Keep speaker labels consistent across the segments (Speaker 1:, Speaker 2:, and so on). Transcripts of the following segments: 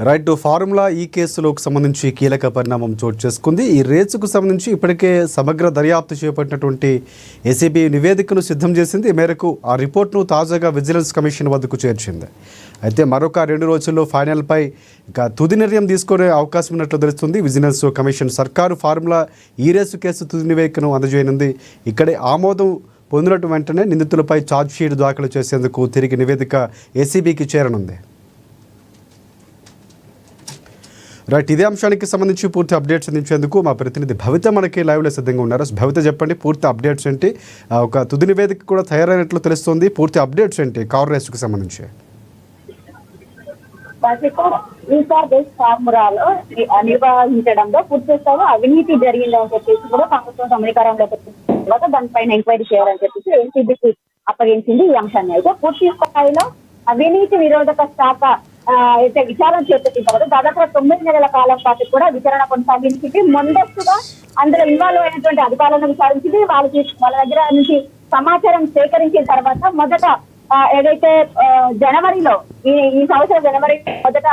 Speaker 1: Right formula ఈ కేసులోకి సంబంధించి కీలక పరిణామం చోటు చేసుకుంది. ఈ రేసుకు సంబంధించి ఇప్పటికే సమగ్ర దర్యాప్తు చేపట్టినటువంటి ఏసీబీ నివేదికను సిద్ధం చేసింది. ఈ మేరకు ఆ రిపోర్ట్ను తాజాగా విజిలెన్స్ కమిషన్ వద్దకు చేర్చింది. అయితే మరొక 2 రోజుల్లో ఫైనల్పై ఇక తుది నిర్ణయం తీసుకునే అవకాశం ఉన్నట్లు తెలుస్తుంది. విజిలెన్స్ కమిషన్ సర్కారు ఫార్ములా ఈ రేసు కేసు తుది నివేదికను అందజేయనుంది. ఇక్కడే ఆమోదం పొందినట్టు వెంటనే నిందితులపై ఛార్జ్షీట్ దాఖలు చేసేందుకు తిరిగి నివేదిక ఏసీబీకి చేరనుంది. రైట్, ఇదే అంశానికి సంబంధించి పూర్తి అప్డేట్స్ అందించేందుకు మా ప్రతినిధి భవిత మనకి లైవ్లో సిద్ధంగా ఉన్నారు. భవిత, చెప్పండి, పూర్తి అప్డేట్స్ ఏంటి? ఒక తుది నివేదిక కూడా తయారైనట్లు తెలుస్తుంది. పూర్తి అప్డేట్స్ ఏంటి కార్ రేసుకు సంబంధించి?
Speaker 2: ఫార్ములాలో నిర్వహించడంలో పూర్తి స్థాయిలో అవినీతి జరిగిందని చెప్పేసి కూడా ప్రభుత్వం అధికారంలోకి వచ్చిన తర్వాత దానిపైన ఎంక్వైరీ చేయాలని చెప్పేసి ఏసీబీకి అప్పగించింది ఈ అంశాన్ని. అయితే పూర్తి స్థాయిలో అవినీతి నిరోధక శాఖ అయితే విచారణ చేపట్టిన తర్వాత దాదాపు 9 నెలల కాలం పాటు కూడా విచారణ కొనసాగించింది. ముందస్తుగా అందులో ఇన్వాల్వ్ అయినటువంటి అధికారులను విచారించింది. వాళ్ళ దగ్గర నుంచి సమాచారం సేకరించిన తర్వాత మొదట ఏదైతే జనవరిలో ఈ సంవత్సరం జనవరి మొదట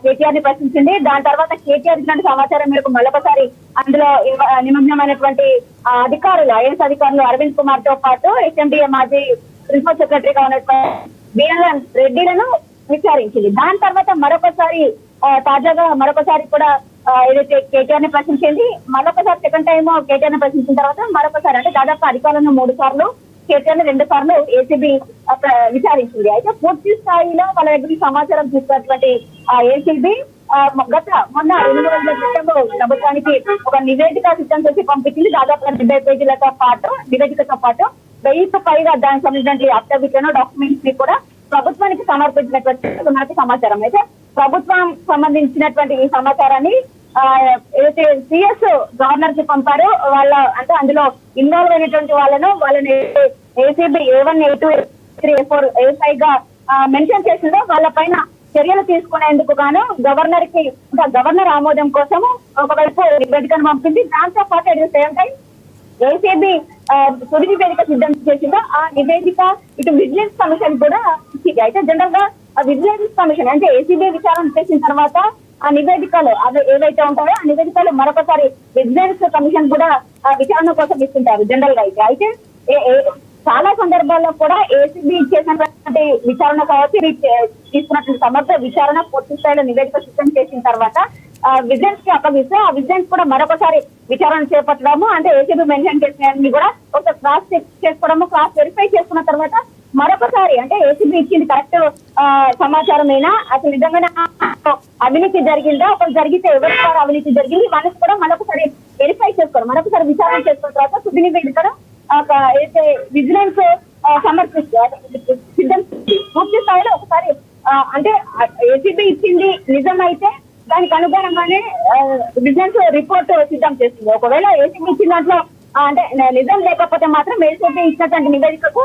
Speaker 2: కేటీఆర్ ని ప్రశ్నించింది. దాని తర్వాత కేటీఆర్ ఇచ్చినటువంటి సమాచారం మేరకు మళ్ళొకసారి అందులో నిమగ్నమైనటువంటి అధికారులు ఐఏఎస్ అధికారులు అరవింద్ కుమార్ తో పాటు హెచ్ఎండిఏ మాజీ ప్రిన్సిపల్ సెక్రటరీగా ఉన్నటువంటి వీరన్ రెడ్డిలను విచారించింది. దాని తర్వాత తాజాగా మరొకసారి కూడా ఏదైతే కేటీఆర్ ని ప్రశ్నించింది. మరొకసారి సెకండ్ టైం కేటీఆర్ ని ప్రశ్నించిన తర్వాత మరొకసారి అంటే దాదాపు అధికారులను 3 సార్లు, కేటీఆర్ ని 2 సార్లు ఏసీబీ విచారించింది. అయితే పూర్తి స్థాయిలో వాళ్ళ దగ్గర సమాచారం తీసుకున్నటువంటి ఏసీబీ మొన్న 2 రోజుల క్రితం ప్రభుత్వానికి ఒక నివేదిక సిద్ధం చేసి పంపించింది. దాదాపు 70 పేజీలతో పాటు నివేదికతో పాటు 1000కు పైగా దానికి సంబంధించిన అఫిడవిట్లను, డాక్యుమెంట్స్ ని కూడా ప్రభుత్వానికి సమర్పించినటువంటి సమాచారం. అయితే ప్రభుత్వం సంబంధించినటువంటి ఈ సమాచారాన్ని ఏదైతే సిఎస్ గవర్నర్ కి పంపారో అంటే అందులో ఇన్వాల్వ్ అయినటువంటి వాళ్ళని ACB A1, A2, A3, A4, A5 గా మెన్షన్ చేసిందో వాళ్ళ పైన చర్యలు తీసుకునేందుకు గాను గవర్నర్ ఆమోదం కోసము ఒకవైపు నివేదికను పంపింది. దాంతో పాటు at the same time ACB తుది నివేదిక సిద్ధం చేసిందో ఆ నివేదిక ఇటు విజిలెన్స్ కమిషన్ కూడా ఇచ్చింది. అయితే జనరల్ గా విజిలెన్స్ కమిషన్ అంటే ఏసీబీ విచారణ చేసిన తర్వాత ఆ నివేదికలు అవి ఏవైతే ఉంటాయో ఆ నివేదికలు మరొకసారి విజిలెన్స్ కమిషన్ కూడా విచారణ కోసం ఇస్తుంటారు జనరల్ గా. అయితే చాలా సందర్భాల్లో కూడా ఏసీబీ చేసినటువంటి విచారణ కావచ్చు, తీసుకున్నటువంటి సమగ్ర విచారణ పూర్తి స్థాయిలో నివేదిక సిద్ధం చేసిన తర్వాత విజిలెన్స్ కి అప్పగిస్తే ఆ విజిలెన్స్ కూడా మరొకసారి విచారణ చేపట్టడము, అంటే ఏసీబీ మెన్షన్ చేసినవి కూడా ఒక క్రాస్ చెక్ చేసుకోవడము, క్రాస్ వెరిఫై చేసుకున్న తర్వాత మరొకసారి అంటే ఏసీబీ ఇచ్చింది కరెక్ట్ సమాచారమేనా, అసలు నిజంగానే అవినీతి జరిగిందా, ఒకరు జరిగితే ఎవరి ద్వారా అవినీతి జరిగింది, ఇవన్నీ కూడా మరొకసారి వెరిఫై చేసుకోవడం, మరొకసారి విచారణ చేసుకున్న తర్వాత తుది నివేదికను అయితే విజిలెన్స్ సిద్ధం పూర్తి స్థాయిలో ఒకసారి అంటే ఏసీబీ ఇచ్చింది నిజమైతే దానికి అనుగుణంగానే విజిలెన్స్ రిపోర్ట్ సిద్ధం చేస్తుంది. ఒకవేళ ఏసీబీ ఇచ్చిన దాంట్లో అంటే నిజం లేకపోతే మాత్రం ఏసీబీ ఇచ్చినటువంటి నివేదికకు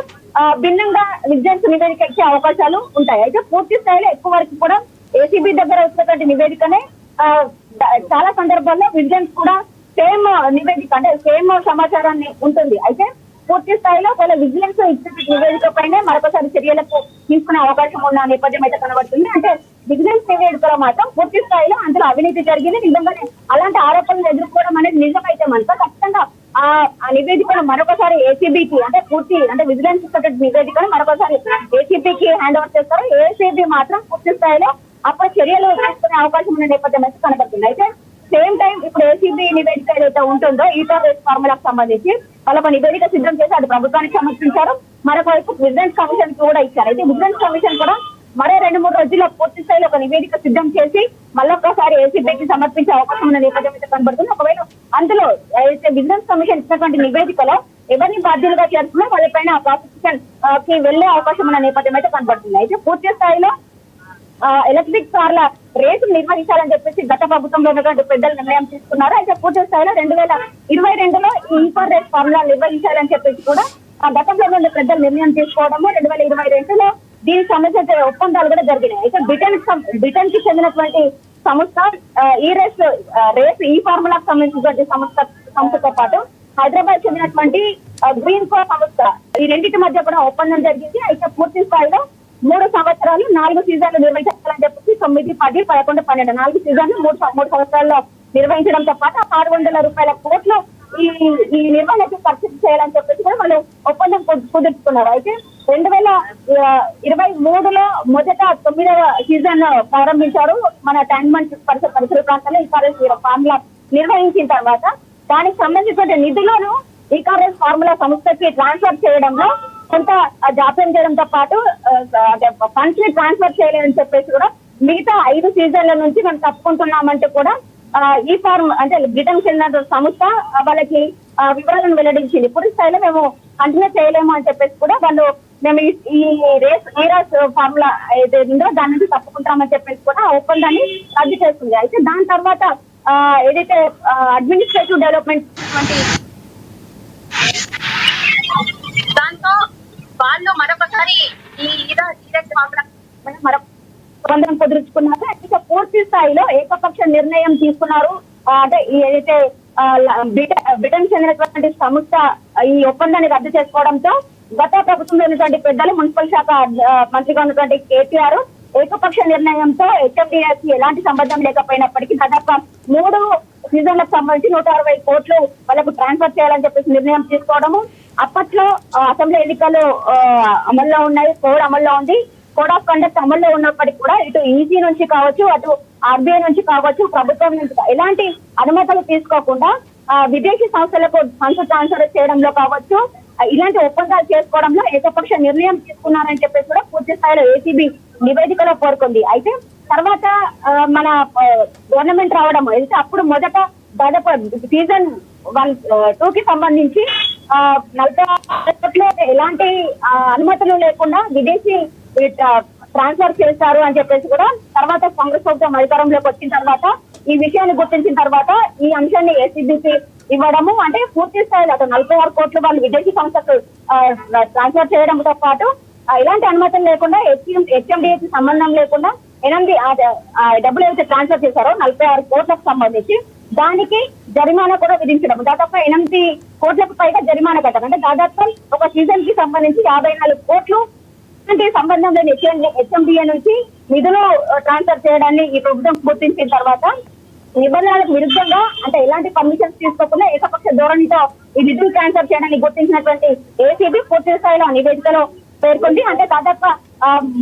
Speaker 2: భిన్నంగా విజిలెన్స్ నివేదిక ఇచ్చే అవకాశాలు ఉంటాయి. అయితే పూర్తి స్థాయిలో ఎక్కువ వరకు కూడా ఏసీబీ దగ్గర వచ్చినటువంటి నివేదికనే చాలా సందర్భాల్లో విజిలెన్స్ కూడా సేమ్ నివేదిక అంటే సేమ్ సమాచారాన్ని ఉంటుంది. అయితే పూర్తి స్థాయిలో ఒకవేళ విజిలెన్స్ ఇచ్చిన నివేదిక పైనే మరొకసారి చర్యలకు తీసుకునే అవకాశం ఉన్న నేపథ్యం అయితే కనబడుతుంది. అంటే విజిలెన్స్ నివేదికలో మాత్రం పూర్తి స్థాయిలో అందులో అవినీతి జరిగింది, నిజంగానే అలాంటి ఆరోపణలు ఎదుర్కోవడం అనేది నిజమైతే మనతో ఖచ్చితంగా ఆ నివేదికను మరొకసారి ఏసీబీకి అంటే విజిలెన్స్ నివేదికను మరొకసారి ఏసీబీకి హ్యాండ్ ఓవర్ చేస్తారు. ఏసీబీ మాత్రం పూర్తి స్థాయిలో అప్పుడు చర్యలు తీసుకునే అవకాశం ఉన్న నేపథ్యం అయితే కనబడుతుంది. అయితే సేమ్ టైం ఇప్పుడు ఏసీబీ నివేదిక ఏదైతే ఉంటుందో ఈ ఫార్ములాకు సంబంధించి వాళ్ళ నివేదిక సిద్ధం చేసి అది ప్రభుత్వానికి సమర్పించారు. మరొకవైపు విజిలెన్స్ కమిషన్ కి కూడా ఇచ్చారు. అయితే విజిలెన్స్ కమిషన్ కూడా మరో 2-3 రోజుల్లో పూర్తి స్థాయిలో ఒక నివేదిక సిద్ధం చేసి మళ్ళొక్కసారి ఏసీబీకి సమర్పించే అవకాశం ఉన్న నేపథ్యం అయితే కనబడుతుంది. ఒకవేళ అందులో అయితే విజిలెన్స్ కమిషన్ ఇచ్చినటువంటి నివేదికలో ఎవరిని బాధ్యులుగా చేస్తున్నా వాళ్ళపైన ప్రాసిక్యూషన్ కి వెళ్లే అవకాశం ఉన్న నేపథ్యం అయితే కనబడుతుంది. అయితే పూర్తి స్థాయిలో ఎలక్ట్రిక్ కార్ల రేసు నిర్వహించాలని చెప్పేసి గత ప్రభుత్వంలో ఉన్నటువంటి పెద్దలు నిర్ణయం తీసుకున్నారు. అయితే పూర్తి స్థాయిలో 2022లో ఈ కార్ రేస్ ఫార్ములా నిర్వహించాలని చెప్పేసి కూడా ఆ గతంలో ఉన్న పెద్దలు నిర్ణయం తీసుకోవడము, 2022లో దీనికి సంబంధించిన ఒప్పందాలు కూడా జరిగినాయి. అయితే బ్రిటన్ కి చెందినటువంటి సంస్థ ఈ ఫార్ములాకు సంబంధించినటువంటి సంస్థతో పాటు హైదరాబాద్ చెందినటువంటి గ్రీన్ కో సంస్థ ఈ రెండింటి మధ్య కూడా ఒప్పందం జరిగింది. అయితే పూర్తి స్థాయిలో 3 సంవత్సరాలు 4 సీజన్లు నిర్వహించాలని చెప్పేసి 9, 10, 11, 12 4 సీజన్లు 3 సంవత్సరాల్లో నిర్వహించడంతో పాటు ఆ 600 కోట్లు ఈ నిర్వహణకి ఖర్చు చేయాలని చెప్పేసి కూడా వాళ్ళు ఒప్పందం కుదుర్చుకున్నారు. అయితే 2023లో మొదట 9వ సీజన్ ప్రారంభించారు మన ట్యాంక్మెంట్ పరిసర ప్రాంతాల్లో ఈకార్ఎస్ ఫార్ములా నిర్వహించిన తర్వాత దానికి సంబంధించిన నిధులను ఈకార్ఎస్ ఫార్ములా సంస్థకి ట్రాన్స్ఫర్ చేయడంలో కొంత జాప్యం చేయడంతో పాటు ఫండ్స్ ని ట్రాన్స్ఫర్ చేయలేదని చెప్పేసి కూడా మిగతా 5 సీజన్ల నుంచి మనం తప్పుకుంటున్నామంటే కూడా ఈ ఫార్మ్ అంటే బ్రిటన్ చెందిన సంస్థ వాళ్ళకి వివరాలను వెల్లడించింది. పూర్తి స్థాయిలో మేము కంటిన్యూ చేయలేము అని చెప్పేసి కూడా వాళ్ళు మేము ఈ రేస్ ఫార్ములా ఏదైతే ఉందో దాని నుంచి తప్పుకుంటామని చెప్పేసి కూడా ఆ ఒప్పందాన్ని రద్దు చేస్తుంది. అయితే దాని తర్వాత ఏదైతే అడ్మినిస్ట్రేటివ్ డెవలప్మెంట్ దాంతో వాళ్ళు మరొకసారి ఈ ఫార్ములా ఒప్పందం కుదుర్చుకున్నారు. ఇక పూర్తి స్థాయిలో ఏకపక్ష నిర్ణయం తీసుకున్నారు. అంటే ఏదైతే బ్రిటన్ చెందినటువంటి సంస్థ ఈ ఒప్పందాన్ని రద్దు చేసుకోవడంతో గత ప్రభుత్వంలో ఉన్నటువంటి పెద్దలు మున్సిపల్ శాఖ మంత్రిగా ఉన్నటువంటి కేటీఆర్ ఏకపక్ష నిర్ణయంతో హెచ్ఎండిఎస్ ఎలాంటి సంబంధం లేకపోయినప్పటికీ దాదాపు 3 సీజన్లకు సంబంధించి 160 కోట్లు వాళ్ళకు ట్రాన్స్ఫర్ చేయాలని చెప్పేసి నిర్ణయం తీసుకోవడము. అప్పట్లో అసెంబ్లీ ఎన్నికలు అమల్లో ఉన్నాయి, కోడ్ అమల్లో ఉంది, కోడ్ ఆఫ్ కండక్ట్ అమల్లో ఉన్నప్పటికీ కూడా ఇటు ఈసీ నుంచి కావచ్చు, అటు ఆర్బీఐ నుంచి కావచ్చు, ప్రభుత్వం నుంచి ఎలాంటి అనుమతులు తీసుకోకుండా విదేశీ సంస్థలకు ఫండ్స్ ట్రాన్స్ఫర్ చేయడంలో కావచ్చు, ఇలాంటి ఒప్పందాలు చేసుకోవడంలో ఏకపక్ష నిర్ణయం తీసుకున్నారని చెప్పేసి కూడా పూర్తి స్థాయిలో ఏసీబీ నివేదికలో పేర్కొంది. అయితే తర్వాత మన గవర్నమెంట్ రావడం అయితే అప్పుడు మొదట దాదాపు సీజన్ 2 కి సంబంధించి 40 కోట్లు ఎలాంటి అనుమతులు లేకుండా విదేశీ ట్రాన్స్ఫర్ చేస్తారు అని చెప్పేసి కూడా తర్వాత కాంగ్రెస్ ప్రభుత్వం అధికారంలోకి వచ్చిన తర్వాత ఈ విషయాన్ని గుర్తించిన తర్వాత ఈ అంశాన్ని ఏసీబీకి ఇవ్వడము, అంటే పూర్తి స్థాయిలో అటు 46 కోట్లు వాళ్ళు విదేశీ సంస్థకు ట్రాన్స్ఫర్ చేయడంతో పాటు ఇలాంటి అనుమతులు లేకుండా హెచ్ఎండిఏకి సంబంధం లేకుండా 8 డబ్బులు ఏదైతే ట్రాన్స్ఫర్ చేశారో 46 కోట్లకు సంబంధించి దానికి జరిమానా కూడా విధించడం, దాదాపు 8 కోట్లకు పైగా జరిమానా కట్టారు. అంటే దాదాపు ఒక సీజన్ కి సంబంధించి 54 కోట్లు సంబంధం లేని హెచ్ఎండిఏ నుంచి నిధులు ట్రాన్స్ఫర్ చేయడాన్ని ఈ ప్రభుత్వం గుర్తించిన తర్వాత నిబంధనలకు విరుద్ధంగా అంటే ఎలాంటి పర్మిషన్స్ తీసుకోకుండా ఏకపక్ష ధోరణితో ఈ నిధులు ట్రాన్స్ఫర్ చేయడానికి గుర్తించినటువంటి ఏసీబీ పూర్తి స్థాయిలో నివేదికలో పేర్కొంది. అంటే దాదాపు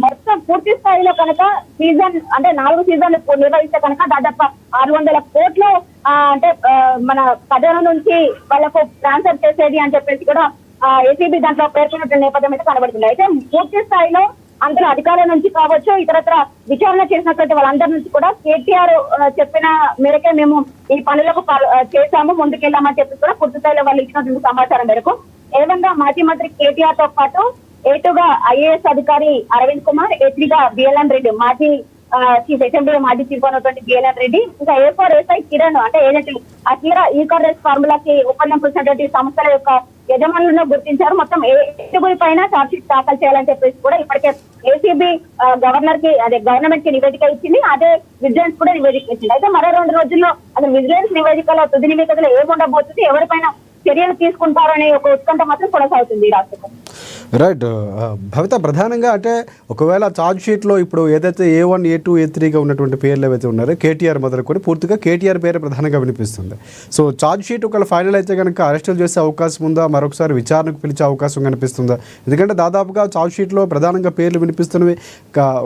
Speaker 2: మొత్తం పూర్తి స్థాయిలో కనుక సీజన్ అంటే 4 సీజన్లు నిర్వహిస్తే కనుక దాదాపు 600 కోట్లు అంటే మన ఖజానా నుంచి వాళ్ళకు ట్రాన్స్ఫర్ చేసేది అని చెప్పేసి కూడా ఏసీబీ దాంట్లో పేర్కొన్నటువంటి నేపథ్యం అయితే కనబడుతుంది. అయితే పూర్తి స్థాయిలో అందులో అధికారుల నుంచి కావచ్చు, ఇతరత్ర విచారణ చేసినటువంటి వాళ్ళందరి నుంచి కూడా కేటీఆర్ చెప్పిన మేరకే మేము ఈ పనులకు చేశాము, ముందుకెళ్లామని చెప్పి కూడా పూర్తి స్థాయిలో వాళ్ళు ఇచ్చినటువంటి సమాచారం మేరకు ఏకంగా మాజీ మంత్రి కేటీఆర్ తో పాటు A2గా ఐఏఎస్ అధికారి అరవింద్ కుమార్, A3గా బిఎల్ఎన్ రెడ్డి మాజీ చీఫ్ అసెంబ్లీ మాజీ చీఫ్ ఉన్నటువంటి బిఎల్ఎన్ రెడ్డి, ఇంకా A4 SI కిరణ్ అంటే ఏజెంట్ ఈకార్ఎస్ ఫార్ములాకి ఒప్పందం కూర్చున్నటువంటి సంస్థల యొక్క యజమానులను గుర్తించారు. మొత్తం 7 పైన ఛార్జ్ షీట్ దాఖలు చేయాలని చెప్పేసి కూడా ఇప్పటికే ఏసీబీ గవర్నమెంట్ కి నివేదిక ఇచ్చింది, అదే విజిలెన్స్ కూడా నివేదిక ఇచ్చింది. అయితే మరో 2 రోజుల్లో అసలు విజిలెన్స్ నివేదికలో తుది నివేదికలో ఏముండబోతుంది, ఎవరిపైన చర్యలు తీసుకుంటారు అనే ఒక ఉత్కంఠ మాత్రం కొనసాగుతుంది రాష్ట్రంలో.
Speaker 1: రైట్ భవిత, ప్రధానంగా అంటే ఒకవేళ ఛార్జ్ షీట్లో ఇప్పుడు ఏదైతే A1, A2, A3గా ఉన్నటువంటి పేర్లు ఏవైతే ఉన్నారో కేటీఆర్ మొదలుకొని పూర్తిగా కేటీఆర్ పేరు ప్రధానంగా వినిపిస్తుంది. సో ఛార్జ్ షీట్ ఒకవేళ ఫైనల్ అయితే కనుక అరెస్టులు చేసే అవకాశం ఉందా, మరొకసారి విచారణకు పిలిచే అవకాశం కనిపిస్తుందా? ఎందుకంటే దాదాపుగా ఛార్జ్ షీట్లో ప్రధానంగా పేర్లు వినిపిస్తున్నవి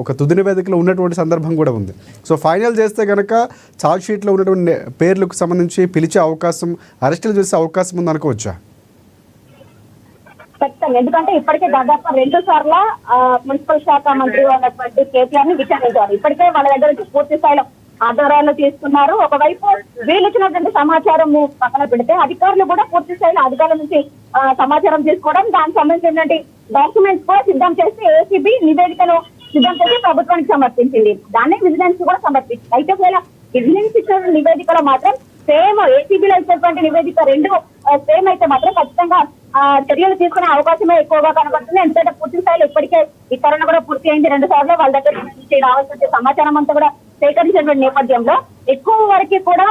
Speaker 1: ఒక తుది నివేదికలో ఉన్నటువంటి సందర్భం కూడా ఉంది. సో ఫైనల్ చేస్తే కనుక ఛార్జ్ షీట్లో ఉన్నటువంటి పేర్లకు సంబంధించి పిలిచే అవకాశం, అరెస్టులు చేసే అవకాశం ఉంది అనుకోవచ్చా?
Speaker 2: ఖచ్చితంగా, ఎందుకంటే ఇప్పటికే దాదాపు 2 సార్లు మున్సిపల్ శాఖ మంత్రి ఉన్నటువంటి కేటీఆర్ ని విచారించారు. ఇప్పటికే వాళ్ళ దగ్గర నుంచి పూర్తి స్థాయిలో ఆధారాలు తీసుకున్నారు. ఒకవైపు వీళ్ళు ఇచ్చినటువంటి సమాచారం పక్కన పెడితే అధికారులు కూడా పూర్తి స్థాయిలో అధికారుల నుంచి సమాచారం తీసుకోవడం, దానికి సంబంధించినటువంటి డాక్యుమెంట్స్ కూడా సిద్ధం చేసి ఏసీబీ నివేదికను సిద్ధం చేసి ప్రభుత్వానికి సమర్పించింది. దాన్ని విజిలెన్స్ కూడా సమర్పించింది. అయితే ఒకవేళ విజిలెన్స్ ఇచ్చిన నివేదికలో మాత్రం సేమ్ ఏసీబీలో ఇచ్చినటువంటి నివేదిక 2 సేమ్ అయితే మాత్రం ఖచ్చితంగా చర్యలు తీసుకునే అవకాశమే ఎక్కువగా కనబడుతుంది. ఎందుకంటే పూర్తి స్థాయిలో ఇప్పటికే విచారణ కూడా పూర్తి అయింది. 2 సార్లు వాళ్ళ దగ్గర నుంచి రావాల్సిన సమాచారం అంతా కూడా సేకరించినటువంటి నేపథ్యంలో ఎక్కువ వరకు కూడా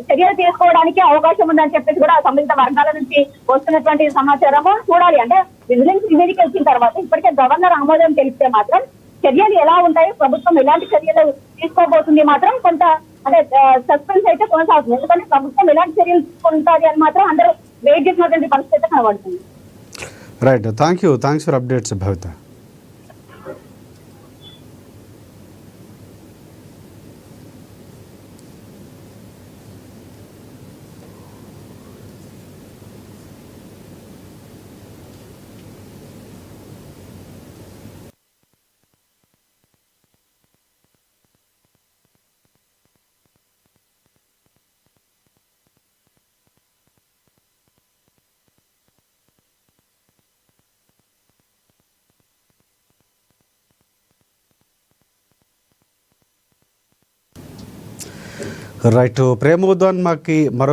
Speaker 2: చర్యలు తీసుకోవడానికి అవకాశం ఉందని చెప్పేసి కూడా సంబంధిత వర్గాల నుంచి వస్తున్నటువంటి సమాచారము చూడాలి. అంటే విజిలెన్స్ నివేదిక ఇచ్చిన తర్వాత ఇప్పటికే గవర్నర్ ఆమోదం తెలిస్తే మాత్రం చర్యలు ఎలా ఉంటాయి, ప్రభుత్వం ఎలాంటి చర్యలు తీసుకోబోతుంది మాత్రం కొంత అంటే సస్పెన్స్ అయితే కొనసాగుతుంది. ఎందుకంటే ప్రభుత్వం ఎలాంటి చర్యలు తీసుకుంటుంది అని మాత్రం అందరూ వెయిట్ చేసినటువంటి పరిస్థితి అయితే కనబడుతుంది.
Speaker 1: Right, thanks for updates Bhavitha. Right, ప్రేమోద్వాన్ మాకి మరొక